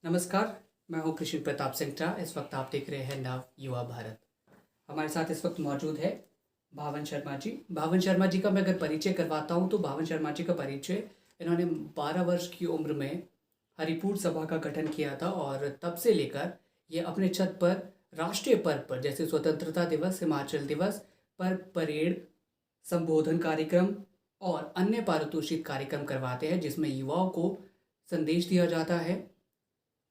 नमस्कार, मैं हूँ कृष्ण प्रताप सिंगटा। इस वक्त आप देख रहे हैं नव युवा भारत। हमारे साथ इस वक्त मौजूद है भावन शर्मा जी। भावन शर्मा जी का मैं अगर परिचय करवाता हूँ तो भावन शर्मा जी का परिचय, इन्होंने 12 वर्ष की उम्र में हरिपुर सभा का गठन किया था और तब से लेकर ये अपने छत पर राष्ट्रीय पर्व पर जैसे स्वतंत्रता दिवस, हिमाचल दिवस पर परेड, संबोधन कार्यक्रम और अन्य पारितोषिक कार्यक्रम करवाते हैं, जिसमें युवाओं को संदेश दिया जाता है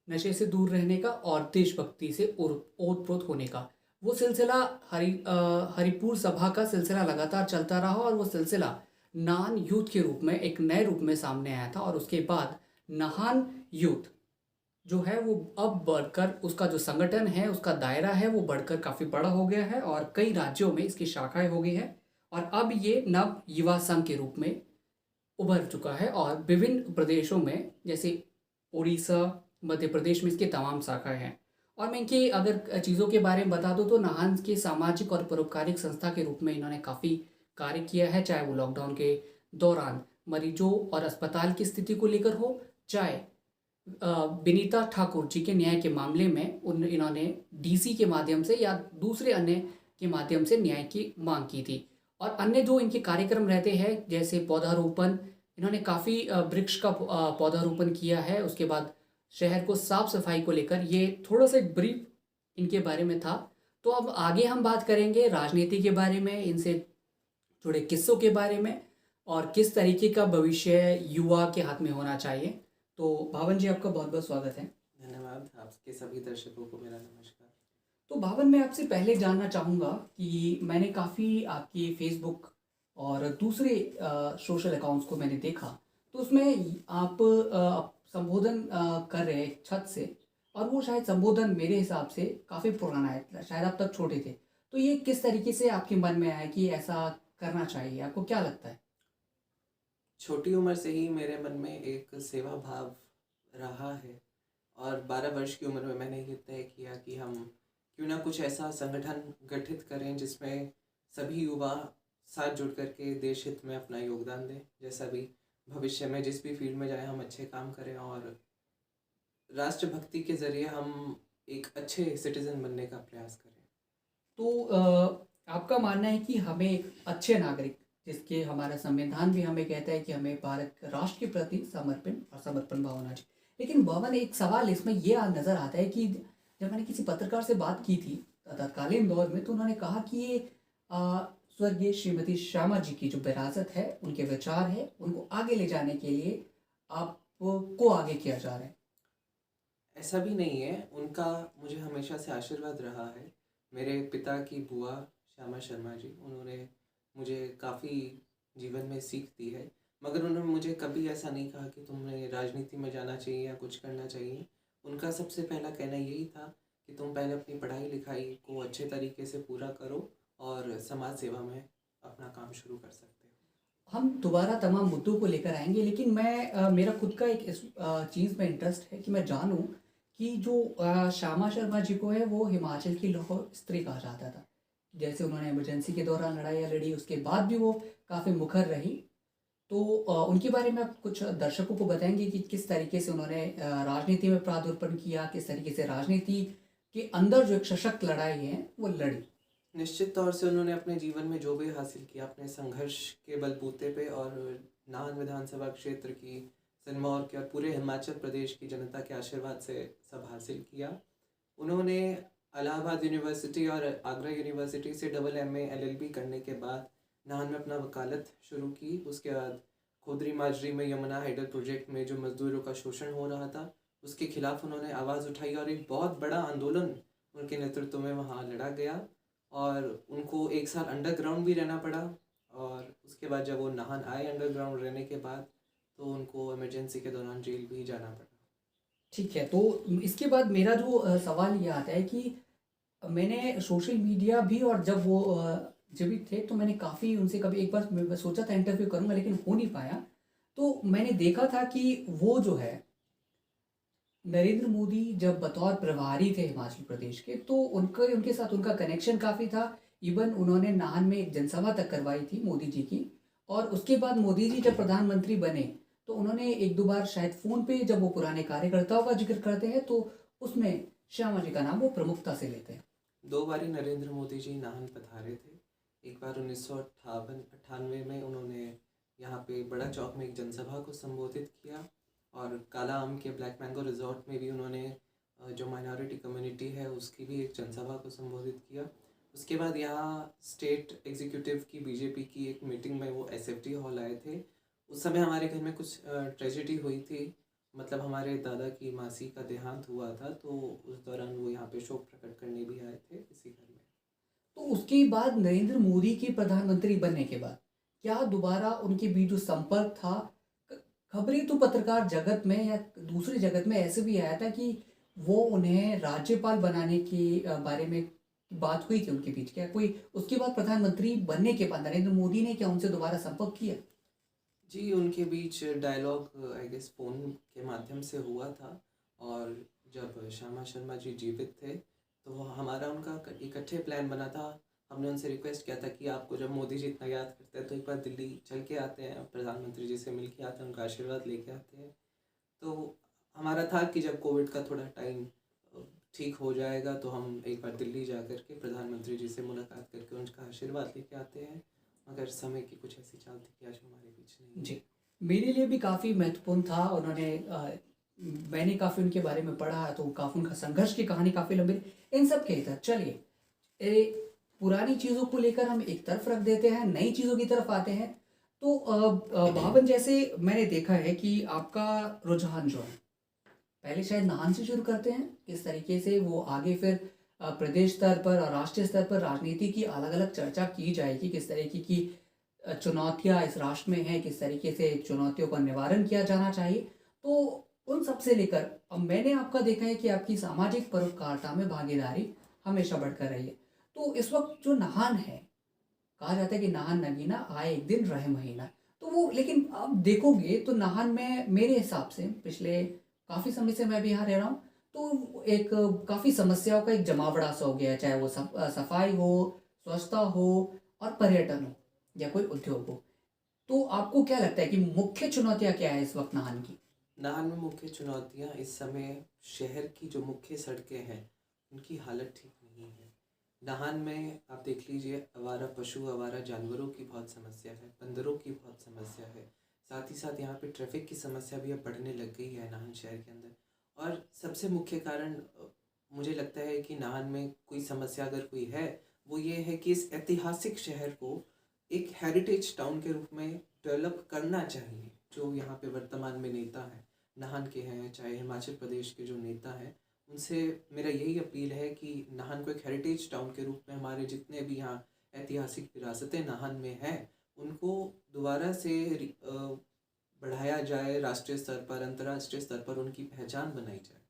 नशे से दूर रहने का और देशभक्ति से ओतप्रोत होने का। वो सिलसिला हरिपुर सभा का सिलसिला लगातार चलता रहा और वो सिलसिला नान यूथ के रूप में एक नए रूप में सामने आया था और उसके बाद नाहन यूथ जो है वो अब बढ़कर उसका जो संगठन है, उसका दायरा है, वो बढ़कर काफ़ी बड़ा हो गया है और कई राज्यों में इसकी शाखाएं हो गई है और अब ये नव युवा संघ के रूप में उभर चुका है और विभिन्न प्रदेशों में जैसे उड़ीसा, मध्य प्रदेश में इसके तमाम शाखाएं हैं। और मैं इनकी अगर चीज़ों के बारे में बता दूं तो नाहन के सामाजिक और परोपकारिक संस्था के रूप में इन्होंने काफ़ी कार्य किया है, चाहे वो लॉकडाउन के दौरान मरीजों और अस्पताल की स्थिति को लेकर हो, चाहे विनीता ठाकुर जी के न्याय के मामले में इन्होंने डीसी के माध्यम से या दूसरे अन्य के माध्यम से न्याय की मांग की थी। और अन्य जो इनके कार्यक्रम रहते हैं जैसे पौधारोपण, इन्होंने काफ़ी वृक्ष का पौधारोपण किया है। उसके बाद शहर को साफ सफाई को लेकर ये थोड़ा सा एक ब्रीफ इनके बारे में था। तो अब आगे हम बात करेंगे राजनीति के बारे में, इनसे जुड़े किस्सों के बारे में और किस तरीके का भविष्य युवा के हाथ में होना चाहिए। तो भावन जी, आपका बहुत बहुत स्वागत है। धन्यवाद। आपके सभी दर्शकों को मेरा नमस्कार। तो भावन, मैं आपसे पहले जानना चाहूँगा कि मैंने काफ़ी आपकी फेसबुक और दूसरे सोशल अकाउंट्स को मैंने देखा, तो उसमें आप संबोधन कर रहे हैं छत से, और वो शायद संबोधन मेरे हिसाब से काफ़ी पुराना है, शायद आप तब छोटे थे। तो ये किस तरीके से आपके मन में आया कि ऐसा करना चाहिए? आपको क्या लगता है? छोटी उम्र से ही मेरे मन में एक सेवा भाव रहा है और 12 वर्ष की उम्र में मैंने ये तय किया कि हम क्यों ना कुछ ऐसा संगठन गठित करें जिसमें सभी युवा साथ जुड़ करके देश हित में अपना योगदान दें। जैसा भी भविष्य में जिस भी फील्ड में जाए हम अच्छे काम करें और राष्ट्रभक्ति के ज़रिए हम एक अच्छे सिटीज़न बनने का प्रयास करें। तो आपका मानना है कि हमें एक अच्छे नागरिक, जिसके हमारा संविधान भी हमें कहता है कि हमें भारत राष्ट्र के प्रति समर्पण भाव होना चाहिए। लेकिन भवन, एक सवाल इसमें ये नज़र आता है कि जब मैंने किसी पत्रकार से बात की थी तत्कालीन दौर में, तो उन्होंने कहा कि ये स्वर्गीय श्रीमती श्यामा जी की जो विरासत है, उनके विचार है, उनको आगे ले जाने के लिए आपको आगे किया जा रहा है। ऐसा भी नहीं है, उनका मुझे हमेशा से आशीर्वाद रहा है। मेरे पिता की बुआ श्यामा शर्मा जी, उन्होंने मुझे काफ़ी जीवन में सीख दी है, मगर उन्होंने मुझे कभी ऐसा नहीं कहा कि तुम्हें राजनीति में जाना चाहिए या कुछ करना चाहिए। उनका सबसे पहला कहना यही था कि तुम पहले अपनी पढ़ाई लिखाई को अच्छे तरीके से पूरा करो और समाज सेवा में अपना काम शुरू कर सकते हो। हम दोबारा तमाम मुद्दों को लेकर आएंगे, लेकिन मैं मेरा खुद का एक इस चीज़ में इंटरेस्ट है कि मैं जानूं कि जो श्यामा शर्मा जी को है वो हिमाचल की लौह स्त्री कहा जाता था। जैसे उन्होंने इमरजेंसी के दौरान लड़ाइयाँ लड़ी, उसके बाद भी वो काफ़ी मुखर रही। तो उनके बारे में आप कुछ दर्शकों को बताएंगे कि किस तरीके से उन्होंने राजनीति में पदार्पण किया, किस तरीके से राजनीति के अंदर जो एक सशक्त लड़ाई है वो लड़ी। निश्चित तौर से उन्होंने अपने जीवन में जो भी हासिल किया अपने संघर्ष के बलबूते पे और नाहन विधानसभा क्षेत्र की सिरमौर के और पूरे हिमाचल प्रदेश की जनता के आशीर्वाद से सब हासिल किया। उन्होंने इलाहाबाद यूनिवर्सिटी और आगरा यूनिवर्सिटी से AA LLB करने के बाद नाहन में अपना वकालत शुरू की। उसके बाद खोदरी माजरी में यमुना हाइडल प्रोजेक्ट में जो मजदूरों का शोषण हो रहा था उसके खिलाफ उन्होंने आवाज़ उठाई और एक बहुत बड़ा आंदोलन उनके नेतृत्व में वहाँ लड़ा गया और उनको 1 साल अंडरग्राउंड भी रहना पड़ा। और उसके बाद जब वो नाहन आए अंडरग्राउंड रहने के बाद, तो उनको इमरजेंसी के दौरान जेल भी जाना पड़ा। ठीक है, तो इसके बाद मेरा जो सवाल ये आता है कि मैंने सोशल मीडिया भी, और जब वो जब भी थे तो मैंने काफ़ी उनसे कभी एक बार मैं सोचा था इंटरव्यू करूंगा, लेकिन हो नहीं पाया। तो मैंने देखा था कि वो जो है नरेंद्र मोदी जब बतौर प्रभारी थे हिमाचल प्रदेश के, तो उनके साथ उनका कनेक्शन काफ़ी था। इवन उन्होंने नाहन में एक जनसभा तक करवाई थी मोदी जी की। और उसके बाद मोदी जी जब प्रधानमंत्री बने तो उन्होंने एक दो बार शायद फ़ोन पे जब वो पुराने कार्यकर्ताओं का जिक्र करते हैं तो उसमें श्यामा जी का नाम वो प्रमुखता से लेते हैं। 2 बार ही नरेंद्र मोदी जी नाहन पधारे थे। एक बार 1958 में उन्होंने यहाँ पे बड़ा चौक में एक जनसभा को संबोधित किया, और काला आम के ब्लैक मैंगो रिजॉर्ट में भी उन्होंने जो माइनॉरिटी कम्युनिटी है उसकी भी एक जनसभा को संबोधित किया। उसके बाद यहाँ स्टेट एग्जीक्यूटिव की बीजेपी की एक मीटिंग में वो एसएफटी हॉल आए थे। उस समय हमारे घर में कुछ ट्रेजेडी हुई थी, मतलब हमारे दादा की मासी का देहांत हुआ था, तो उस दौरान वो यहाँ पे शोक प्रकट करने भी आए थे इसी घर में। तो उसके बाद नरेंद्र मोदी के प्रधानमंत्री बनने के बाद क्या दोबारा उनके बीच जो संपर्क था, खबरें तो पत्रकार जगत में या दूसरी जगत में ऐसे भी आया था कि वो उन्हें राज्यपाल बनाने के बारे में बात हुई थी उनके बीच, क्या कोई उसके बाद प्रधानमंत्री बनने के बाद नरेंद्र मोदी ने क्या उनसे दोबारा संपर्क किया? जी, उनके बीच डायलॉग आई गेस फ़ोन के माध्यम से हुआ था, और जब श्यामा शर्मा जी जीवित थे तो हमारा उनका इकट्ठे प्लान बना था। हमने उनसे रिक्वेस्ट किया था कि आपको जब मोदी जी इतना याद करते हैं तो एक बार दिल्ली चल के आते हैं, प्रधानमंत्री जी से मिल के आते हैं, उनका आशीर्वाद लेके आते हैं। तो हमारा था कि जब कोविड का थोड़ा टाइम ठीक हो जाएगा तो हम एक बार दिल्ली जा कर के प्रधानमंत्री जी से मुलाकात करके उनका आशीर्वाद लेके आते हैं, मगर समय की कुछ ऐसी चाल थी कि आज हमारे बीच नहीं है। जी, मेरे लिए भी काफ़ी महत्वपूर्ण था। उन्होंने मैंने काफ़ी उनके बारे में पढ़ा तो काफ़ी उनका संघर्ष की कहानी काफ़ी लंबी। इन सब के इधर चलिए पुरानी चीज़ों को लेकर हम एक तरफ रख देते हैं, नई चीज़ों की तरफ आते हैं। तो भावन, जैसे मैंने देखा है कि आपका रुझान जो है पहले शायद नाहन से शुरू करते हैं, किस तरीके से वो आगे फिर प्रदेश स्तर पर और राष्ट्रीय स्तर पर राजनीति की अलग अलग चर्चा की जाएगी, किस तरीके की चुनौतियां इस राष्ट्र में हैं, किस तरीके से चुनौतियों का निवारण किया जाना चाहिए। तो उन सब से लेकर अब मैंने आपका देखा है कि आपकी सामाजिक परोपकारिता में भागीदारी हमेशा बढ़कर रही है। तो इस वक्त जो नाहन है, कहा जाता है कि नाहन नगीना आए एक दिन रहे महीना, तो वो लेकिन अब देखोगे तो नाहन में मेरे हिसाब से पिछले काफ़ी समय से मैं भी यहाँ रह रहा हूँ, तो एक काफ़ी समस्याओं का एक जमावड़ा सा हो गया है, चाहे वो सफाई हो, स्वच्छता हो और पर्यटन हो या कोई उद्योग हो। तो आपको क्या लगता है कि मुख्य चुनौतियाँ क्या है इस वक्त नाहन की? नाहन में मुख्य चुनौतियाँ इस समय शहर की जो मुख्य सड़कें हैं उनकी हालत ठीक नहीं है। नाहन में आप देख लीजिए, आवारा पशु, आवारा जानवरों की बहुत समस्या है, बंदरों की बहुत समस्या है। साथ ही साथ यहाँ पे ट्रैफिक की समस्या भी अब बढ़ने लग गई है नाहन शहर के अंदर। और सबसे मुख्य कारण मुझे लगता है कि नाहन में कोई समस्या अगर कोई है, वो ये है कि इस ऐतिहासिक शहर को एक हेरिटेज टाउन के रूप में डेवलप करना चाहिए। जो यहाँ पे वर्तमान में नेता हैं, नाहन के हैं चाहे हिमाचल प्रदेश के जो नेता हैं, उनसे मेरा यही अपील है कि नाहन को एक हेरिटेज टाउन के रूप में हमारे जितने भी यहाँ ऐतिहासिक विरासतें नाहन में हैं उनको दोबारा से बढ़ाया जाए, राष्ट्रीय स्तर पर, अंतर्राष्ट्रीय स्तर पर उनकी पहचान बनाई जाए।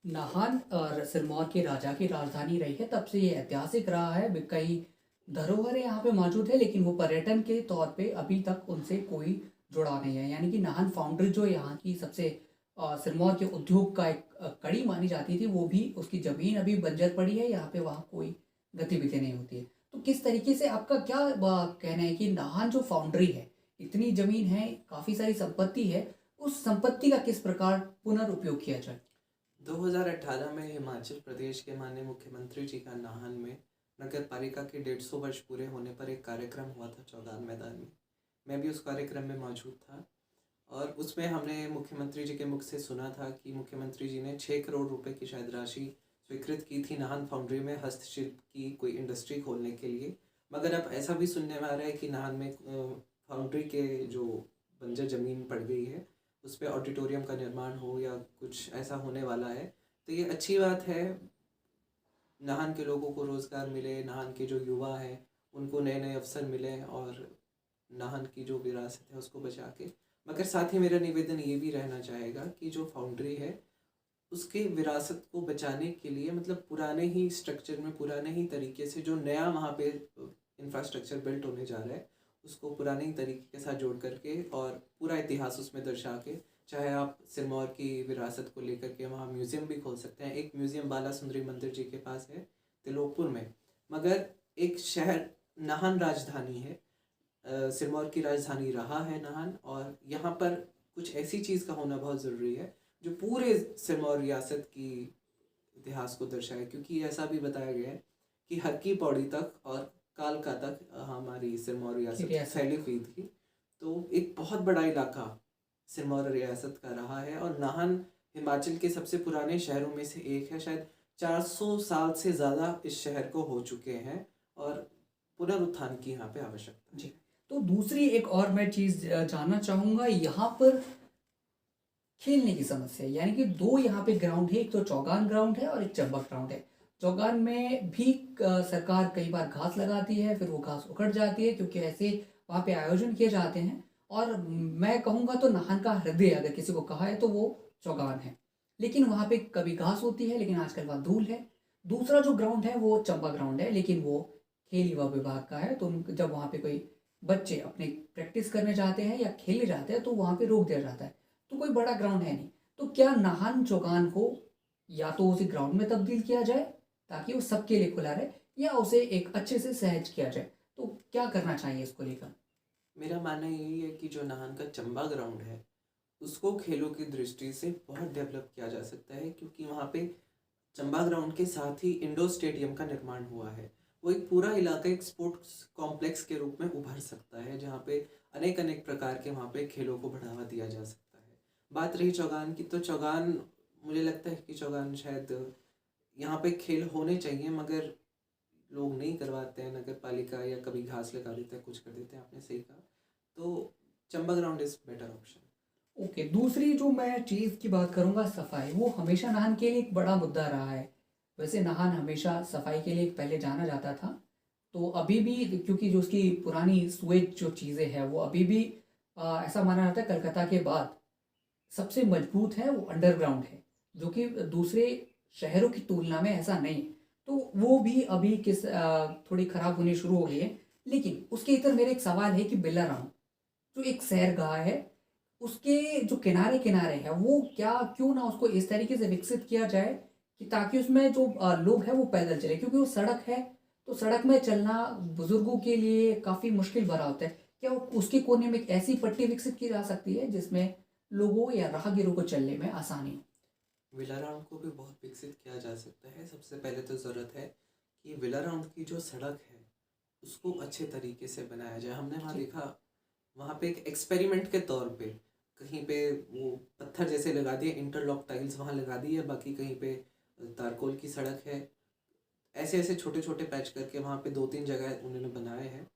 नाहन और सिरमौर के राजा की राजधानी रही है, तब से ये ऐतिहासिक रहा है। कई धरोहरें यहाँ पे मौजूद है, लेकिन वो पर्यटन के तौर पे अभी तक उनसे कोई जुड़ाव नहीं है। यानी कि नाहन फाउंड्री जो यहाँ की सबसे सिरमौर के उद्योग का एक कड़ी मानी जाती थी, वो भी उसकी ज़मीन अभी बंजर पड़ी है, यहाँ पे वहाँ कोई गतिविधि नहीं होती है। तो किस तरीके से आपका क्या कहना है कि नाहन जो फाउंड्री है, इतनी ज़मीन है, काफ़ी सारी संपत्ति है, उस संपत्ति का किस प्रकार पुनर्उपयोग किया जाए? 2018 में हिमाचल प्रदेश के माननीय मुख्यमंत्री जी का नाहन में नगर पालिका के 150 वर्ष पूरे होने पर एक कार्यक्रम हुआ था चौगान मैदान में। मैं भी उस कार्यक्रम में मौजूद था, और उसमें हमने मुख्यमंत्री जी के मुख से सुना था कि मुख्यमंत्री जी ने 6 करोड़ रुपए की शायद राशि स्वीकृत की थी नाहन फाउंड्री में हस्तशिल्प की कोई इंडस्ट्री खोलने के लिए। मगर अब ऐसा भी सुनने में आ रहा है कि नाहन में फाउंड्री के जो बंजर ज़मीन पड़ गई है उस पर ऑडिटोरियम का निर्माण हो या कुछ ऐसा होने वाला है। तो ये अच्छी बात है, नाहन के लोगों को रोज़गार मिले, नाहन के जो युवा हैं उनको नए नए अवसर मिले, और नाहन की जो विरासत है उसको बचा के। मगर साथ ही मेरा निवेदन ये भी रहना चाहेगा कि जो फाउंड्री है उसके विरासत को बचाने के लिए, मतलब पुराने ही स्ट्रक्चर में, पुराने ही तरीके से जो नया वहाँ पे इंफ्रास्ट्रक्चर बिल्ट होने जा रहा है उसको पुराने ही तरीके के साथ जोड़ करके और पूरा इतिहास उसमें दर्शा के, चाहे आप सिरमौर की विरासत को लेकर के वहाँ म्यूज़ियम भी खोल सकते हैं। एक म्यूज़ियम बाला सुंदरी मंदिर जी के पास है तिलोकपुर में। मगर एक शहर, नाहन राजधानी है, सिरमौर की राजधानी रहा है नाहन, और यहाँ पर कुछ ऐसी चीज़ का होना बहुत ज़रूरी है जो पूरे सिरमौर रियासत की इतिहास को दर्शाए, क्योंकि ऐसा भी बताया गया है कि हर पौड़ी तक और कालका तक हमारी सिरमौर की रियासत रियासत फैली हुई थी। तो एक बहुत बड़ा इलाका सिरमौर रियासत का रहा है, और नाहन हिमाचल के सबसे पुराने शहरों में से एक है। शायद 400 साल से ज़्यादा इस शहर को हो चुके हैं, और पुनरुत्थान की यहाँ पे आवश्यकता है। जी। तो दूसरी एक और मैं चीज़ जानना चाहूँगा, यहाँ पर खेलने की समस्या है। यानी कि दो यहाँ पे ग्राउंड है, एक तो चौगान ग्राउंड है और एक चंबक ग्राउंड है। चौगान में भी सरकार कई बार घास लगाती है, फिर वो घास उखड़ जाती है, क्योंकि ऐसे वहाँ पे आयोजन किए जाते हैं। और मैं कहूँगा तो नाहन का हृदय अगर किसी को कहा है तो वो चौगान है। लेकिन वहाँ पे कभी घास होती है, लेकिन आजकल वहाँ धूल है। दूसरा जो ग्राउंड है वो चंबा ग्राउंड है, लेकिन वो खेल युवा विभाग का है। तो जब वहाँ पे कोई बच्चे अपने प्रैक्टिस करने जाते हैं या खेलने जाते हैं तो वहाँ पे रोक दिया जाता है। तो कोई बड़ा ग्राउंड है नहीं। तो क्या नाहन चौगान को या तो उसी ग्राउंड में तब्दील किया जाए ताकि वो सबके लिए खुला रहे, या उसे एक अच्छे से सहज किया जाए? तो क्या करना चाहिए इसको लेकर? मेरा मानना यही है कि जो नाहन का चंबा ग्राउंड है उसको खेलों की दृष्टि से बहुत डेवलप किया जा सकता है, क्योंकि वहाँ पे चंबा ग्राउंड के साथ ही इंडोर स्टेडियम का निर्माण हुआ है। वो एक पूरा इलाका एक स्पोर्ट्स कॉम्प्लेक्स के रूप में उभर सकता है, जहाँ पे अनेक अनेक प्रकार के वहाँ पे खेलों को बढ़ावा दिया जा सकता है। बात रही चौगान की, तो चौगान, मुझे लगता है कि चौगान शायद यहाँ पे खेल होने चाहिए, मगर लोग नहीं करवाते हैं, नगर पालिका, या कभी घास लगा देते हैं, कुछ कर देते हैं, आपने सही कहा। तो Chamba ground is better option. Okay, दूसरी जो मैं चीज़ की बात करूँगा, सफाई। वो हमेशा नाहन के लिए एक बड़ा मुद्दा रहा है। वैसे नाहन हमेशा सफाई के लिए पहले जाना जाता था। तो अभी भी, क्योंकि जो उसकी पुरानी सुएज जो चीज़ें हैं वो अभी भी ऐसा माना जाता है कलकत्ता के बाद सबसे मजबूत है, वो अंडरग्राउंड है, जो कि दूसरे शहरों की तुलना में ऐसा नहीं है। तो वो भी अभी थोड़ी खराब होनी शुरू हो गई है। लेकिन उसके इधर मेरे एक सवाल है कि बिल्लाराम जो एक सैरगाह है, उसके जो किनारे किनारे है, वो क्या, क्यों ना उसको इस तरीके से विकसित किया जाए कि ताकि उसमें जो लोग हैं वो पैदल चले, क्योंकि वो सड़क है। तो सड़क में चलना बुजुर्गों के लिए काफ़ी मुश्किल भरा होता है। क्या उसके कोने में एक ऐसी पट्टी विकसित की जा सकती है जिसमें लोगों या राहगीरों को चलने में आसानी हो? विला राउंड को भी बहुत विकसित किया जा सकता है। सबसे पहले तो ज़रूरत है कि विला राउंड की जो सड़क है उसको अच्छे तरीके से बनाया जाए। हमने वहाँ जी। देखा, वहाँ पे एक एक्सपेरिमेंट के तौर पे कहीं पे वो पत्थर जैसे लगा दिए, इंटरलॉक टाइल्स वहाँ लगा दी है, बाकी कहीं पे तारकोल की सड़क है। ऐसे ऐसे छोटे छोटे पैच करके वहाँ पे 2-3 जगह उन्होंने बनाए हैं,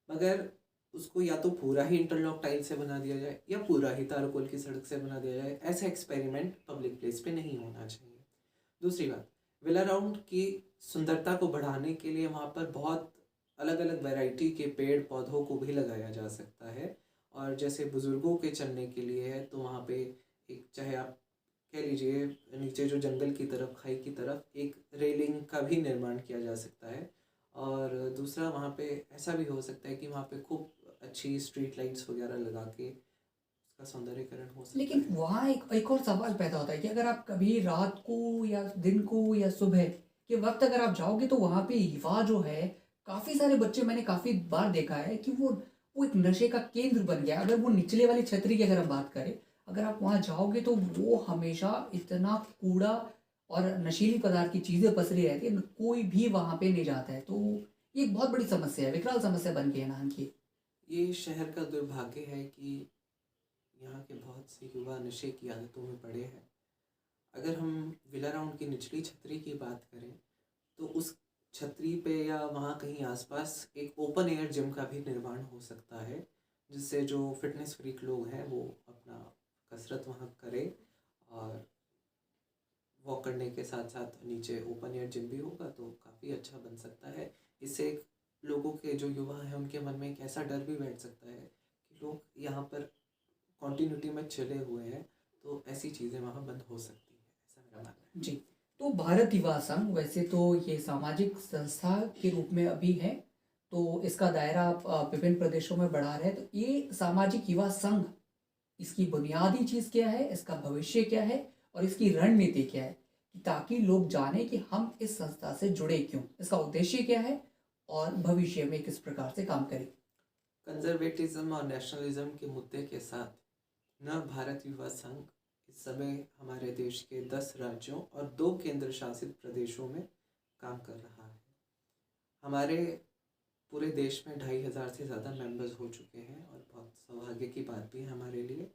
मगर उसको या तो पूरा ही इंटरलॉक टाइल से बना दिया जाए या पूरा ही तारकोल की सड़क से बना दिया जाए। ऐसा एक्सपेरिमेंट पब्लिक प्लेस पे नहीं होना चाहिए। दूसरी बात, विला राउंड की सुंदरता को बढ़ाने के लिए वहाँ पर बहुत अलग अलग वैरायटी के पेड़ पौधों को भी लगाया जा सकता है। और जैसे बुज़ुर्गों के चलने के लिए है, तो वहाँ पे एक, चाहे आप कह लीजिए नीचे जो जंगल की तरफ, खाई की तरफ, एक रेलिंग का भी निर्माण किया जा सकता है। और दूसरा, वहाँ पे ऐसा भी हो सकता है कि वहाँ पे खूब अच्छी स्ट्रीट लाइट्स वगैरह लगा के उसका सौंदर्यीकरण हो सकता लेकिन है। वहाँ एक एक और सवाल पैदा होता है कि अगर आप कभी रात को या दिन को या सुबह के वक्त अगर आप जाओगे तो वहाँ पे युवा जो है, काफ़ी सारे बच्चे, मैंने काफ़ी बार देखा है कि वो एक नशे का केंद्र बन गया है। अगर वो निचले वाली छतरी की अगर हम बात करें, अगर आप वहाँ जाओगे तो वो हमेशा इतना कूड़ा और नशीली पदार्थ की चीज़ें पसरी रहती है, कोई भी वहाँ पे नहीं जाता है। तो ये एक बहुत बड़ी समस्या है, विकराल समस्या बन गई है नान की। ये शहर का दुर्भाग्य है कि यहाँ के बहुत से युवा नशे की आदतों में पड़े हैं। अगर हम विला राउंड की निचली छतरी की बात करें, तो उस छतरी पे या वहाँ कहीं आसपास एक ओपन एयर जिम का भी निर्माण हो सकता है, जिससे जो फिटनेस फ्रीक लोग हैं वो अपना कसरत वहाँ करें, और वॉक करने के साथ साथ नीचे ओपन एयर जिम भी होगा, तो काफ़ी अच्छा बन सकता है। इससे लोगों के, जो युवा हैं, उनके मन में एक ऐसा डर भी बैठ सकता है कि लोग यहाँ पर कॉन्टिन्यूटी में चले हुए हैं, तो ऐसी चीज़ें वहाँ बंद हो सकती हैं, ऐसा मेरा मानना है। जी। तो भारत युवा संघ वैसे तो ये सामाजिक संस्था के रूप में अभी है, तो इसका दायरा आप विभिन्न प्रदेशों में बढ़ा रहे हैं। तो ये सामाजिक युवा संघ, इसकी बुनियादी चीज़ क्या है, इसका भविष्य क्या है और इसकी रणनीति क्या है, कि ताकि लोग जाने कि हम इस संस्था से जुड़े क्यों, इसका उद्देश्य क्या है और भविष्य में किस प्रकार से काम करें? कंजर्वेटिज्म और नेशनलिज्म के मुद्दे के साथ नव भारत युवा संघ इस समय हमारे देश के 10 राज्यों और 2 केंद्र शासित प्रदेशों में काम कर रहा है। हमारे पूरे देश में 2500 से ज़्यादा मेंबर्स हो चुके हैं और बहुत सौभाग्य की बात भी है हमारे लिए।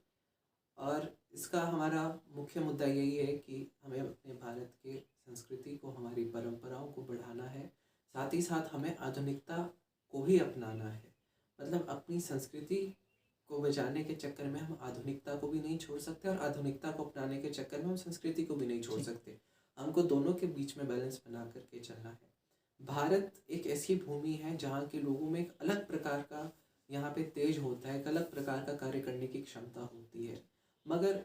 और इसका हमारा मुख्य मुद्दा यही है कि हमें अपने भारत के संस्कृति को, हमारी परंपराओं को बढ़ाना है, साथ ही साथ हमें आधुनिकता को भी अपनाना है। मतलब अपनी संस्कृति को बचाने के चक्कर में हम आधुनिकता को भी नहीं छोड़ सकते और आधुनिकता को अपनाने के चक्कर में हम संस्कृति को भी नहीं छोड़ सकते। हमको दोनों के बीच में बैलेंस बना करके चलना है। भारत एक ऐसी भूमि है जहाँ के लोगों में एक अलग प्रकार का यहाँ पे तेज होता है, एक अलग प्रकार का कार्य करने की क्षमता होती है। मगर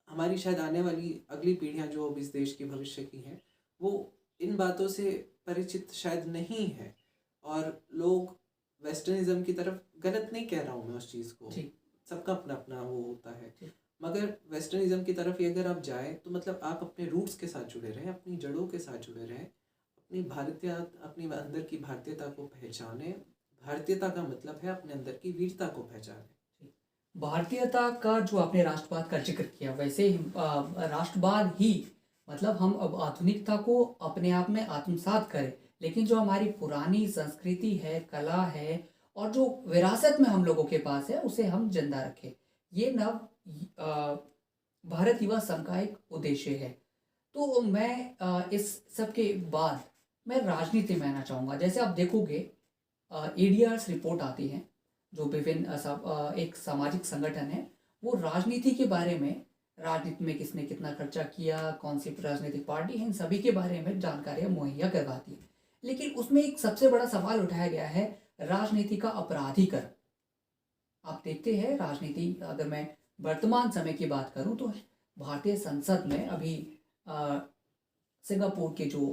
हमारी शायद आने वाली अगली पीढ़ियाँ जो अब इस देश की भविष्य की हैं, वो इन बातों से परिचित शायद नहीं है और लोग वेस्टर्निज्म की तरफ, गलत नहीं कह रहा हूँ मैं उस चीज़ को, सबका अपना अपना वो होता है, मगर वेस्टर्निज्म की तरफ ही अगर आप जाएँ तो मतलब आप अपने रूट्स के साथ जुड़े रहें, अपनी जड़ों के साथ जुड़े रहें, अपनी अंदर की भारतीयता को पहचाने। भारतीयता का मतलब है अपने अंदर की वीरता को पहचाने। भारतीयता का जो आपने राष्ट्रवाद का जिक्र किया, वैसे ही राष्ट्रवाद ही मतलब हम अब आधुनिकता को अपने आप में आत्मसात करें, लेकिन जो हमारी पुरानी संस्कृति है, कला है और जो विरासत में हम लोगों के पास है, उसे हम जिंदा रखें। ये नव भारत युवा संघ का एक उद्देश्य है। तो मैं इस सब के बाद मैं राजनीति में आना चाहूँगा। जैसे आप देखोगे एडीआर्स रिपोर्ट आती है, जो विभिन्न एक सामाजिक संगठन है, वो राजनीति के बारे में, राजनीति में किसने कितना खर्चा किया, कौन सी राजनीतिक पार्टी है, इन सभी के बारे में जानकारियाँ मुहैया करवाती है। लेकिन उसमें एक सबसे बड़ा सवाल उठाया गया है राजनीति का अपराधीकरण। आप देखते हैं राजनीति, अगर मैं वर्तमान समय की बात करूं तो भारतीय संसद में अभी सिंगापुर के जो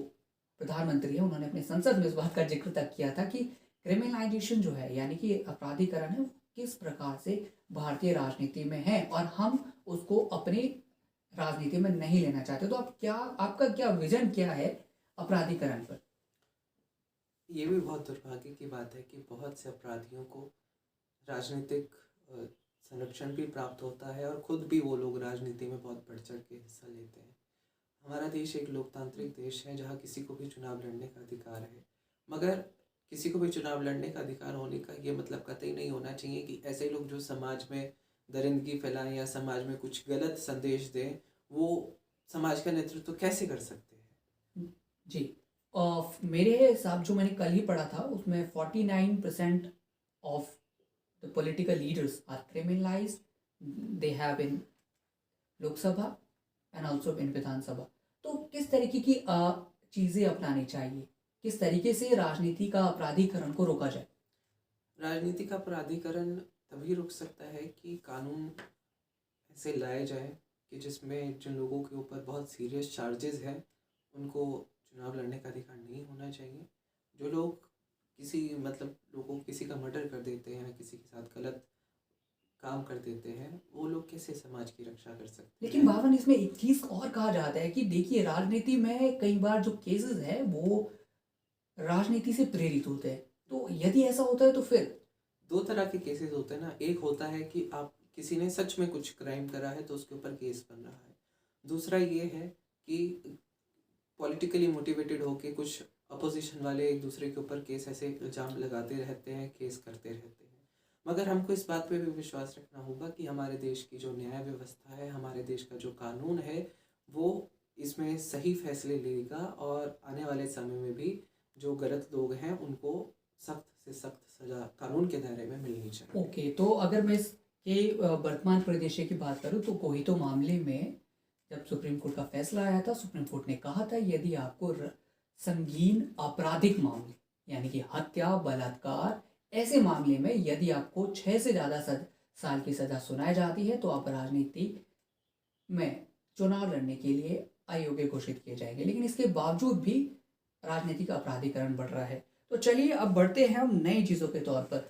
प्रधानमंत्री हैं, उन्होंने अपने संसद में इस बात का जिक्र तक किया था कि क्रिमिनलाइजेशन जो है, यानी कि अपराधीकरण है, वो किस प्रकार से भारतीय राजनीति में है और हम उसको अपनी राजनीति में नहीं लेना चाहते। तो आपका क्या विजन क्या है अपराधीकरण पर? ये भी बहुत दुर्भाग्य की बात है कि बहुत से अपराधियों को राजनीतिक संरक्षण भी प्राप्त होता है और खुद भी वो लोग राजनीति में बहुत बढ़ चढ़ के हिस्सा लेते हैं। हमारा देश एक लोकतांत्रिक देश है जहाँ किसी को भी चुनाव लड़ने का अधिकार है, मगर किसी को भी चुनाव लड़ने का अधिकार होने का ये मतलब कतई नहीं होना चाहिए कि ऐसे लोग जो समाज में दरिंदगी फैलाएं या समाज में कुछ गलत संदेश दें, वो समाज का नेतृत्व कैसे कर सकते हैं। जी, मेरे हिसाब जो मैंने कल ही पढ़ा था उसमें 49% of the political leaders are criminalised, they have in Lok Sabha and also in Vidhan Sabha. तो किस तरीके की चीज़ें अपनानी चाहिए, किस तरीके से राजनीति का अपराधीकरण को रोका जाए? राजनीति का अपराधीकरण तभी रुक सकता है कि कानून ऐसे लाए जाए कि जिसमें जिन लोगों के ऊपर बहुत सीरियस चार्जेस हैं उनको चुनाव लड़ने का अधिकार नहीं होना चाहिए। जो लोग किसी का मर्डर कर देते हैं, किसी के साथ गलत काम कर देते हैं, वो लोग कैसे समाज की रक्षा कर सकते हैं। लेकिन भावन, इसमें एक चीज़ और कहा जाता है कि देखिए राजनीति में कई बार जो केसेस हैं वो राजनीति से प्रेरित होते हैं। तो यदि ऐसा होता है तो फिर 2 तरह के केसेस होते हैं ना। एक होता है कि आप किसी ने सच में कुछ क्राइम करा है तो उसके ऊपर केस बन रहा है। दूसरा ये है कि पॉलिटिकली मोटिवेटेड होके कुछ अपोजिशन वाले एक दूसरे के ऊपर केस ऐसे इल्ज़ाम लगाते रहते हैं, केस करते रहते हैं। मगर हमको इस बात पे भी विश्वास रखना होगा कि हमारे देश की जो न्याय व्यवस्था है, हमारे देश का जो कानून है, वो इसमें सही फैसले लेगा और आने वाले समय में भी जो गलत लोग हैं उनको सख्त से सख्त सज़ा कानून के दायरे में मिलनी चाहिए। ओके, तो अगर मैं इसके वर्तमान परिदृश्य की बात करूँ तो कोहितो मामले में जब सुप्रीम कोर्ट का फैसला आया था, सुप्रीम कोर्ट ने कहा था यदि आपको संगीन आपराधिक मामले यानी कि हत्या, बलात्कार, ऐसे मामले में यदि आपको 6 से ज़्यादा साल की सज़ा सुनाई जाती है तो आप राजनीति में चुनाव लड़ने के लिए अयोग्य घोषित किए जाएंगे। लेकिन इसके बावजूद भी राजनीतिक अपराधीकरण बढ़ रहा है। तो चलिए अब बढ़ते हैं हम नई चीज़ों के तौर पर।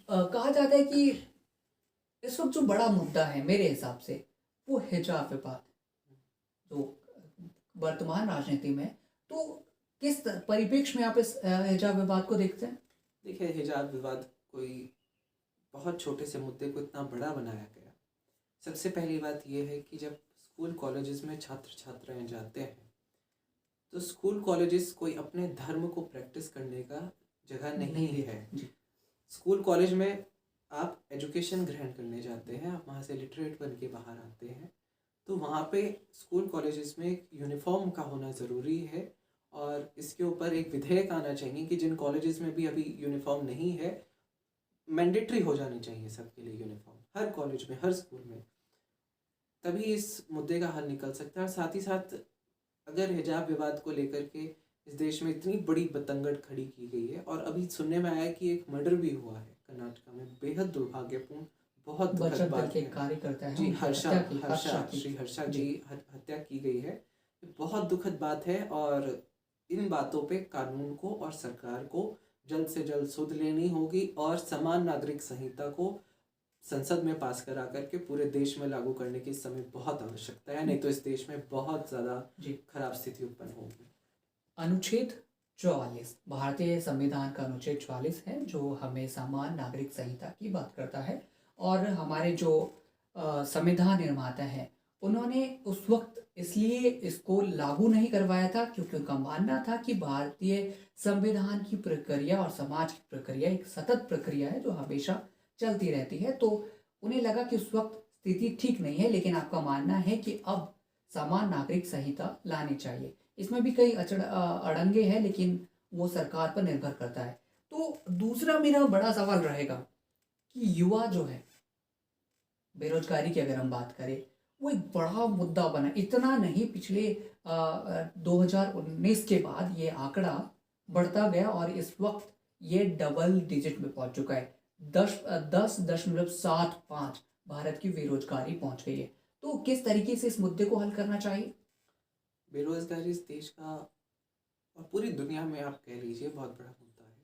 कहा जाता है कि इस वक्त जो बड़ा मुद्दा है मेरे हिसाब से वो हिजाब विवाद, जो वर्तमान राजनीति में, तो किस परिप्रेक्ष्य में आप इस हिजाब विवाद को देखते हैं? देखिए, हिजाब विवाद कोई बहुत छोटे से मुद्दे को इतना बड़ा बनाया गया। सबसे पहली बात ये है कि जब स्कूल कॉलेजेस में छात्र छात्राएं जाते हैं तो स्कूल कॉलेजेस कोई अपने धर्म को प्रैक्टिस करने का जगह नहीं है। जी। स्कूल कॉलेज में आप एजुकेशन ग्रहण करने जाते हैं, आप वहाँ से लिटरेट बन के बाहर आते हैं, तो वहाँ पे स्कूल कॉलेजेस में एक यूनिफॉर्म का होना ज़रूरी है। और इसके ऊपर एक विधेयक आना चाहिए कि जिन कॉलेजेस में भी अभी यूनिफॉर्म नहीं है, मैंडेटरी हो जानी चाहिए सबके लिए यूनिफॉर्म, हर कॉलेज में, हर स्कूल में। तभी इस मुद्दे का हल निकल सकता है। और साथ ही साथ अगर हिजाब विवाद को लेकर के इस देश में इतनी बड़ी बतंगड़ खड़ी की गई है, और अभी सुनने में आया कि एक मर्डर भी हुआ है कर्नाटक में, बेहद दुर्भाग्यपूर्ण, बहुत दुखद बजरंग दल बात के है। कार्यकर्ता है, जी, उनकी हर्षा हत्या की हर्षा श्री हर्षा की हत्या की गई है। ये बहुत दुखद बात है, और इन बातों पे कानून को और सरकार को जल्द से जल्द सुध लेनी होगी, और समान नागरिक संहिता को संसद में पास करा करके पूरे देश में लागू करने की इस समय बहुत आवश्यकता है, नहीं तो इस देश में बहुत ज़्यादा जी। खराब स्थिति उत्पन्न होगी। अनुच्छेद 44 भारतीय संविधान का अनुच्छेद 44 है, जो हमें समान नागरिक संहिता की बात करता है। और हमारे जो संविधान निर्माता हैं, उन्होंने उस वक्त इसलिए इसको लागू नहीं करवाया था क्योंकि उनका मानना था कि भारतीय संविधान की प्रक्रिया और समाज की प्रक्रिया एक सतत प्रक्रिया है जो हमेशा चलती रहती है। तो उन्हें लगा कि उस वक्त स्थिति ठीक नहीं है, लेकिन आपका मानना है कि अब समान नागरिक संहिता लानी चाहिए। इसमें भी कई अड़ंगे हैं, लेकिन वो सरकार पर निर्भर करता है। तो दूसरा मेरा बड़ा सवाल रहेगा कि युवा जो है, बेरोजगारी की अगर हम बात करें, वो एक बड़ा मुद्दा बना। इतना नहीं, पिछले 2019 के बाद ये आंकड़ा बढ़ता गया और इस वक्त ये डबल डिजिट में पहुंच चुका है। 10.75 भारत की बेरोजगारी पहुंच गई है। तो किस तरीके से इस मुद्दे को हल करना चाहिए? बेरोजगारी इस देश का और पूरी दुनिया में आप कह लीजिए बहुत बड़ा मुद्दा है।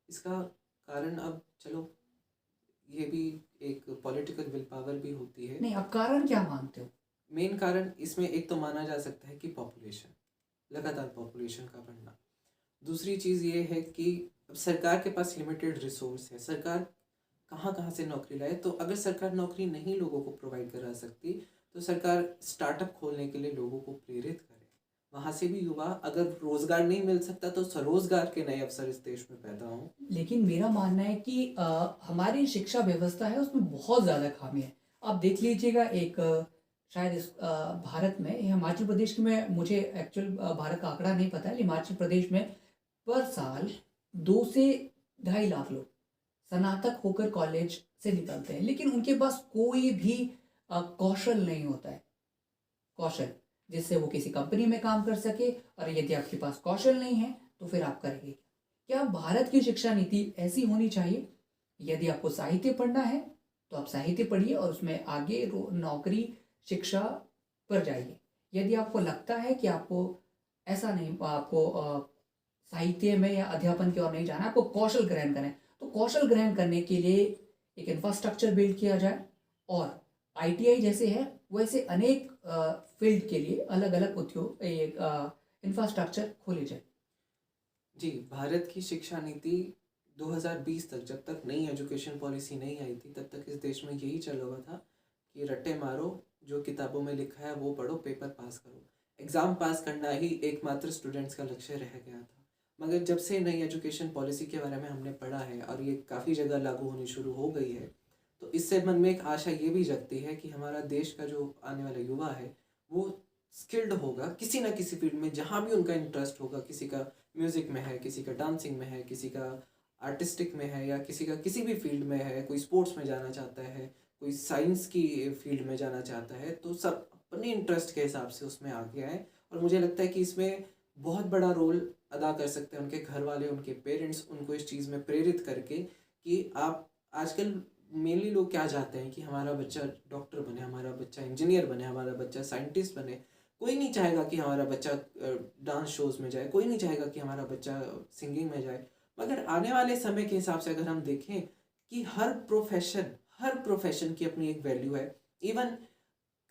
इसका कारण, अब चलो ये भी एक पॉलिटिकल विल पावर भी होती है। नहीं, अब कारण क्या मानते हो? मेन कारण इसमें एक तो माना जा सकता है कि पॉपुलेशन, लगातार पॉपुलेशन का बढ़ना। दूसरी चीज़ ये है कि अब सरकार के पास लिमिटेड रिसोर्स है, सरकार कहाँ कहाँ से नौकरी लाए। तो अगर सरकार नौकरी नहीं लोगों को प्रोवाइड करा सकती, तो सरकार स्टार्टअप खोलने के लिए लोगों को प्रेरित करे। वहाँ से भी युवा, अगर रोजगार नहीं मिल सकता तो स्वरोजगार के नए अवसर इस देश में पैदा हों। लेकिन मेरा मानना है कि हमारी शिक्षा व्यवस्था है उसमें बहुत ज़्यादा खामी है। आप देख लीजिएगा, एक शायद इस भारत में, हिमाचल प्रदेश में, मुझे एक्चुअल भारत का आंकड़ा नहीं पता है, हिमाचल प्रदेश में पर साल 2 से 2.5 लाख लोग स्नातक होकर कॉलेज से निकलते हैं, लेकिन उनके पास कोई भी कौशल नहीं होता है, कौशल जिससे वो किसी कंपनी में काम कर सके। और यदि आपके पास कौशल नहीं है तो फिर आप करेंगे क्या? भारत की शिक्षा नीति ऐसी होनी चाहिए, यदि आपको साहित्य पढ़ना है तो आप साहित्य पढ़िए और उसमें आगे नौकरी शिक्षा पर जाइए। यदि आपको लगता है कि आपको ऐसा नहीं, आपको साहित्य में या अध्यापन की ओर नहीं जाना, आपको कौशल ग्रहण करना है, तो कौशल ग्रहण करने के लिए एक इंफ्रास्ट्रक्चर बिल्ड किया जाए, और आईटीआई जैसे है वैसे अनेक फील्ड के लिए अलग अलग उद्योग, इंफ्रास्ट्रक्चर खोले जाए। जी, भारत की शिक्षा नीति 2020 तक, जब तक नई एजुकेशन पॉलिसी नहीं आई थी, तब तक इस देश में यही चल रहा था कि रट्टे मारो, जो किताबों में लिखा है वो पढ़ो, पेपर पास करो। एग्ज़ाम पास करना ही एकमात्र स्टूडेंट्स का लक्ष्य रह गया था। मगर जब से नई एजुकेशन पॉलिसी के बारे में हमने पढ़ा है और ये काफ़ी जगह लागू होनी शुरू हो गई है, तो इससे मन में एक आशा ये भी जगती है कि हमारा देश का जो आने वाला युवा है वो स्किल्ड होगा किसी ना किसी फील्ड में, जहाँ भी उनका इंटरेस्ट होगा। किसी का म्यूज़िक में है, किसी का डांसिंग में है, किसी का आर्टिस्टिक में है, या किसी का किसी भी फील्ड में है, कोई स्पोर्ट्स में जाना चाहता है, कोई साइंस की फील्ड में जाना चाहता है, तो सब अपने इंटरेस्ट के हिसाब से उसमें आगे आए। और मुझे लगता है कि इसमें बहुत बड़ा रोल अदा कर सकते हैं उनके घर वाले, उनके पेरेंट्स, उनको इस चीज़ में प्रेरित करके कि आप, आजकल मेनली लोग क्या चाहते हैं कि हमारा बच्चा डॉक्टर बने, हमारा बच्चा इंजीनियर बने, हमारा बच्चा साइंटिस्ट बने। कोई नहीं चाहेगा कि हमारा बच्चा डांस शोज़ में जाए, कोई नहीं चाहेगा कि हमारा बच्चा सिंगिंग में जाए। मगर आने वाले समय के हिसाब से अगर हम देखें कि हर प्रोफेशन की अपनी एक वैल्यू है। इवन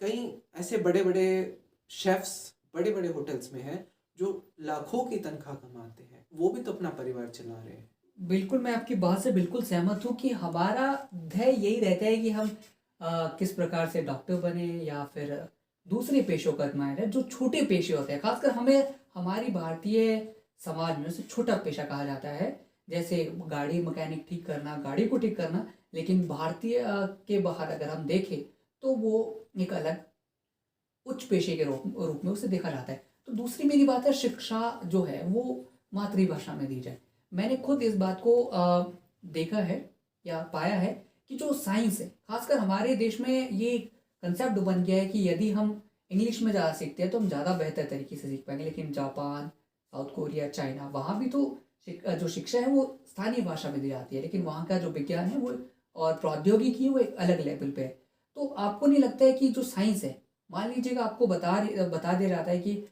कई ऐसे बड़े बड़े शेफ्स बड़े बड़े होटल्स में हैं जो लाखों की तनख्वाह कमाते हैं, वो भी तो अपना परिवार चला रहे हैं। बिल्कुल, मैं आपकी बात से बिल्कुल सहमत हूँ कि हमारा ध्येय यही रहता है कि हम किस प्रकार से डॉक्टर बने या फिर दूसरे पेशों का अपनाया जाए, जो छोटे पेशे होते हैं। खासकर हमें हमारी भारतीय समाज में उसे छोटा पेशा कहा जाता है, जैसे गाड़ी मैकेनिक ठीक करना, गाड़ी को ठीक करना। लेकिन भारतीय के बाहर अगर हम देखें तो वो एक अलग उच्च पेशे के रूप में उसे देखा जाता है। तो दूसरी मेरी बात है, शिक्षा जो है वो मातृभाषा में दी जाए। मैंने खुद इस बात को देखा है या पाया है कि जो साइंस है, खासकर हमारे देश में ये कंसेप्ट बन गया है कि यदि हम इंग्लिश में ज़्यादा सीखते हैं तो हम ज़्यादा बेहतर तरीके से सीख पाएंगे। लेकिन जापान, साउथ कोरिया, चाइना, वहाँ भी तो जो शिक्षा है वो स्थानीय भाषा में दी जाती है, लेकिन वहाँ का जो विज्ञान है वो और प्रौद्योगिकी है वो एक अलग लेवल पे है। तो आपको नहीं लगता है कि जो साइंस है, मान लीजिएगा आपको बता दिया जाता है कि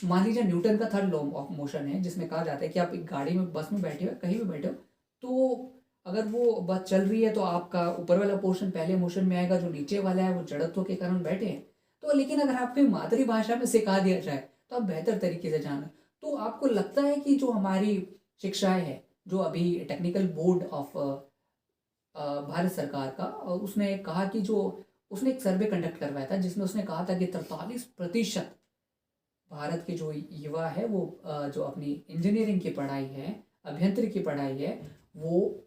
मान लीजिए न्यूटन का थर्ड लॉ ऑफ मोशन है, जिसमें कहा जाता है कि आप एक गाड़ी में, बस में बैठे हो, कहीं भी बैठे हो, तो अगर वो बस चल रही है तो आपका ऊपर वाला पोर्शन पहले मोशन में आएगा, जो नीचे वाला है वो जड़त्व के कारण बैठे हैं। तो लेकिन अगर आपकी मातृभाषा में सिखा दिया जाए तो आप बेहतर तरीके से जानो। तो आपको लगता है कि जो हमारी शिक्षाएं है, जो अभी टेक्निकल बोर्ड ऑफ भारत सरकार का, उसने कहा कि जो उसने एक सर्वे कंडक्ट करवाया था जिसमें उसने कहा था कि 43% भारत के जो युवा है वो जो अपनी इंजीनियरिंग की पढ़ाई है, अभियंत्रिकी की पढ़ाई है, वो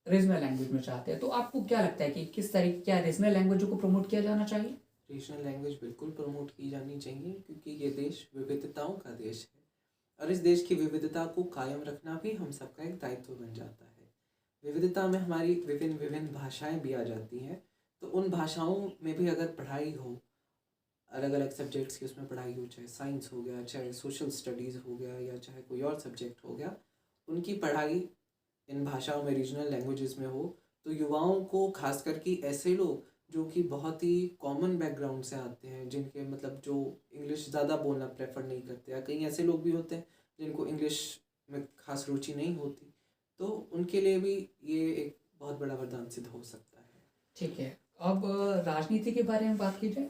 रीजनल लैंग्वेज में चाहते हैं। तो आपको क्या लगता है कि किस तरीके, क्या रीजनल लैंग्वेजों को प्रमोट किया जाना चाहिए? रीजनल लैंग्वेज बिल्कुल प्रमोट की जानी चाहिए, क्योंकि ये देश विविधताओं का देश है और इस देश की विविधता को कायम रखना भी हम सबका एक दायित्व बन जाता है। विविधता में हमारी विभिन्न विभिन्न भाषाएं भी आ जाती हैं, तो उन भाषाओं में भी अगर पढ़ाई हो, अलग अलग सब्जेक्ट्स की उसमें पढ़ाई हो, चाहे साइंस हो गया, चाहे सोशल स्टडीज़ हो गया, या चाहे कोई और सब्जेक्ट हो गया, उनकी पढ़ाई इन भाषाओं में, रीजनल लैंग्वेजेस में हो, तो युवाओं को, खास करके ऐसे लोग जो कि बहुत ही कॉमन बैकग्राउंड से आते हैं, जिनके मतलब जो इंग्लिश ज़्यादा बोलना प्रेफर नहीं करते, या कई ऐसे लोग भी होते हैं जिनको इंग्लिश में खास रुचि नहीं होती, तो उनके लिए भी ये एक बहुत बड़ा वरदान सिद्ध हो सकता है। ठीक है। अब राजनीति के बारे में बात की जाए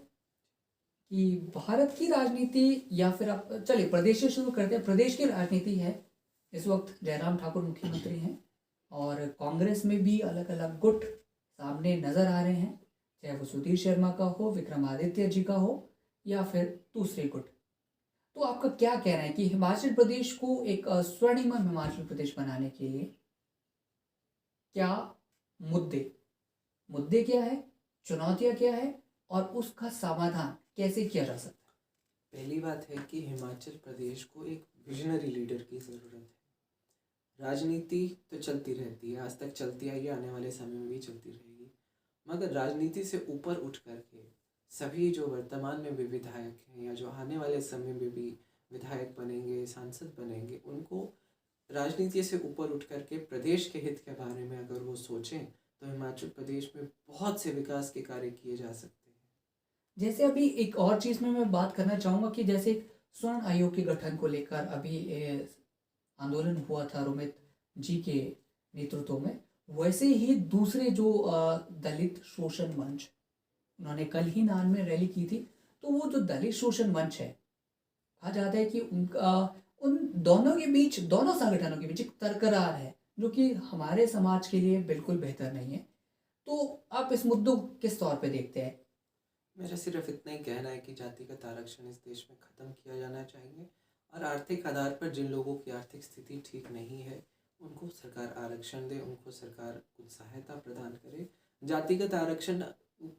कि भारत की राजनीति, या फिर आप चलिए प्रदेश से शुरू करते हैं। प्रदेश की राजनीति है, इस वक्त जयराम ठाकुर मुख्यमंत्री हैं और कांग्रेस में भी अलग अलग गुट सामने नजर आ रहे हैं, चाहे वो सुधीर शर्मा का हो, विक्रमादित्य जी का हो, या फिर दूसरे गुट। तो आपका क्या कहना है कि हिमाचल प्रदेश को एक स्वर्णिम हिमाचल प्रदेश बनाने के लिए क्या मुद्दे मुद्दे क्या है, चुनौतियां क्या है, और उसका समाधान कैसे किया जा सकता है? पहली बात है कि हिमाचल प्रदेश को एक विजनरी लीडर की ज़रूरत है। राजनीति तो चलती रहती है, आज तक चलती आई है, आने वाले समय में भी चलती रहेगी, मगर राजनीति से ऊपर उठ करके सभी जो वर्तमान में भी विधायक हैं, या जो आने वाले समय में भी विधायक बनेंगे, सांसद बनेंगे, उनको राजनीति से ऊपर उठ करके प्रदेश के हित के बारे में अगर वो सोचें, तो हिमाचल प्रदेश में बहुत से विकास के कार्य किए जा सकते हैं। जैसे अभी एक और चीज़ में मैं बात करना चाहूँगा कि जैसे स्वर्ण आयोग के गठन को लेकर अभी आंदोलन हुआ था रोमित जी के नेतृत्व में, वैसे ही दूसरे जो दलित शोषण मंच, उन्होंने कल ही नान में रैली की थी। तो वो जो दलित शोषण मंच है, कहा जाता है कि उनका उन दोनों के बीच, दोनों संगठनों के बीच एक तकरार है, जो कि हमारे समाज के लिए बिल्कुल बेहतर नहीं है। तो आप इस मुद्दों को किस तौर पे देखते हैं? मेरा सिर्फ इतना ही कहना है कि जातिगत आरक्षण इस देश में ख़त्म किया जाना चाहिए, और आर्थिक आधार पर जिन लोगों की आर्थिक स्थिति ठीक नहीं है उनको सरकार आरक्षण दे, उनको सरकार कुछ सहायता प्रदान करे। जातिगत आरक्षण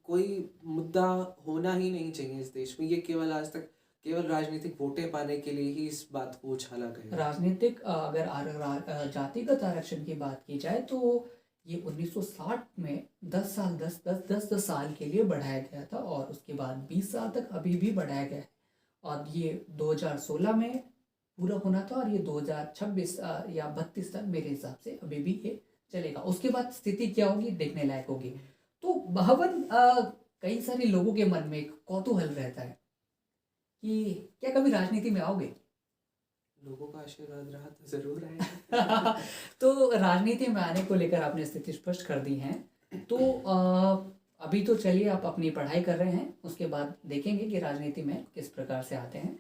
कोई मुद्दा होना ही नहीं चाहिए इस देश में। ये केवल आज तक केवल राजनीतिक वोटें पाने के लिए ही इस बात को उछाला गया। राजनीतिक अगर जातिगत आरक्षण की बात की जाए तो ये 1960 में 10 साल 10 साल के लिए बढ़ाया गया था, और उसके बाद 20 साल तक अभी भी बढ़ाया गया है। और ये 2016 में पूरा होना था, और ये 2026 या 32 तक मेरे हिसाब से अभी भी ये चलेगा। उसके बाद स्थिति क्या होगी देखने लायक होगी। तो भवन कई सारे लोगों के मन में एक कौतूहल रहता है कि क्या कभी राजनीति में आओगे? लोगों का आशीर्वाद रहा तो ज़रूर आएगा। तो राजनीति में आने को लेकर आपने स्थिति स्पष्ट कर दी है। तो अभी तो चलिए आप अपनी पढ़ाई कर रहे हैं, उसके बाद देखेंगे कि राजनीति में किस प्रकार से आते हैं।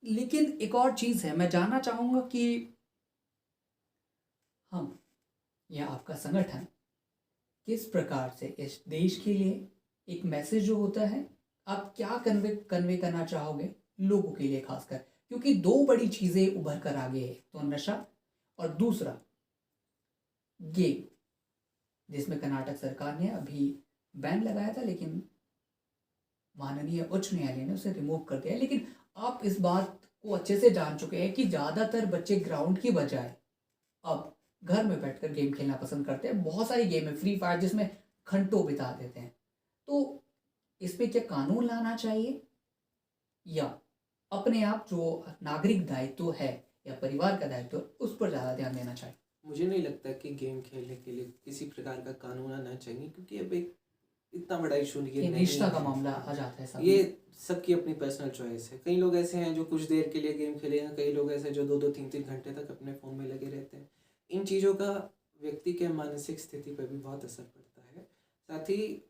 लेकिन एक और चीज़ है, मैं जानना चाहूँगा कि हम या आपका संगठन किस प्रकार से इस देश के लिए एक मैसेज जो होता है, आप क्या कन्वे कन्वे करना चाहोगे लोगों के लिए खासकर, क्योंकि दो बड़ी चीज़ें उभर कर आ गई है, तो नशा और दूसरा गेम, जिसमें कर्नाटक सरकार ने अभी बैन लगाया था, लेकिन माननीय उच्च न्यायालय ने उसे रिमूव कर दिया। लेकिन आप इस बात को अच्छे से जान चुके हैं कि ज़्यादातर बच्चे ग्राउंड की बजाय अब घर में बैठकर गेम खेलना पसंद करते हैं। बहुत सारी गेम है, फ्री फायर जिसमें घंटों बिता देते हैं। तो इस पे क्या कानून लाना चाहिए, या अपने आप जो नागरिक दायित्व है या परिवार का दायित्व है, उस पर ज़्यादा ध्यान देना चाहिए? मुझे नहीं लगता कि गेम खेलने के लिए किसी प्रकार का कानून आना चाहिए, क्योंकि अब एक इतना बड़ा इशू ये ये नहीं निष्ठा का है। मामला आ जाता है सामने। ये सबकी अपनी पर्सनल चॉइस है। कई लोग ऐसे हैं जो कुछ देर के लिए गेम खेलेंगे, कई लोग ऐसे जो 2-2 3-3 घंटे तक अपने फ़ोन में लगे रहते हैं। इन चीज़ों का व्यक्ति के मानसिक स्थिति पर भी बहुत असर पड़ता है। साथ ही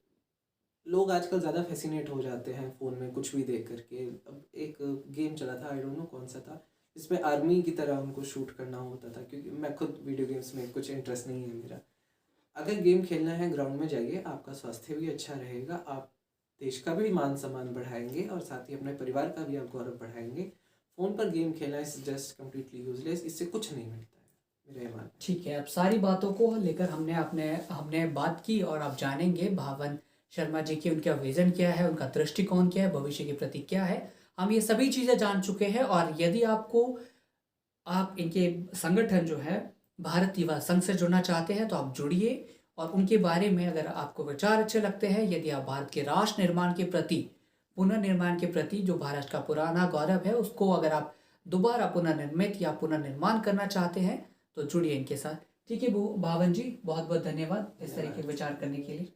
लोग आजकल ज़्यादा फैसिनेट हो जाते हैं फ़ोन में कुछ भी देख करके। अब एक गेम चला था, आई डोंट नो कौन सा था, जिसमें आर्मी की तरह उनको शूट करना होता था, क्योंकि मैं खुद वीडियो गेम्स में कुछ इंटरेस्ट नहीं है मेरा। अगर गेम खेलना है, ग्राउंड में जाइए, आपका स्वास्थ्य भी अच्छा रहेगा, आप देश का भी मान सम्मान बढ़ाएंगे और साथ ही अपने परिवार का भी आप गौरव बढ़ाएंगे। फ़ोन पर गेम खेलना इज़ जस्ट कम्प्लीटली यूजलेस, इससे कुछ नहीं मिलता है, मेरा ये मानना है। ठीक है, अब सारी बातों को लेकर हमने बात की, और आप जानेंगे भावन शर्मा जी की, उनका विज़न क्या है, उनका दृष्टिकोण क्या है, भविष्य की प्रति क्या है। हम ये सभी चीज़ें जान चुके हैं, और यदि आप इनके संगठन जो है भारत युवा संघ से जुड़ना चाहते हैं तो आप जुड़िए, और उनके बारे में अगर आपको विचार अच्छे लगते हैं, यदि आप भारत के राष्ट्र निर्माण के प्रति, पुनर्निर्माण के प्रति, जो भारत का पुराना गौरव है उसको अगर आप दोबारा पुनर्निर्मित या पुनर्निर्माण करना चाहते हैं, तो जुड़िए इनके साथ। ठीक है भावन जी, बहुत बहुत धन्यवाद इस तरह के विचार करने के लिए।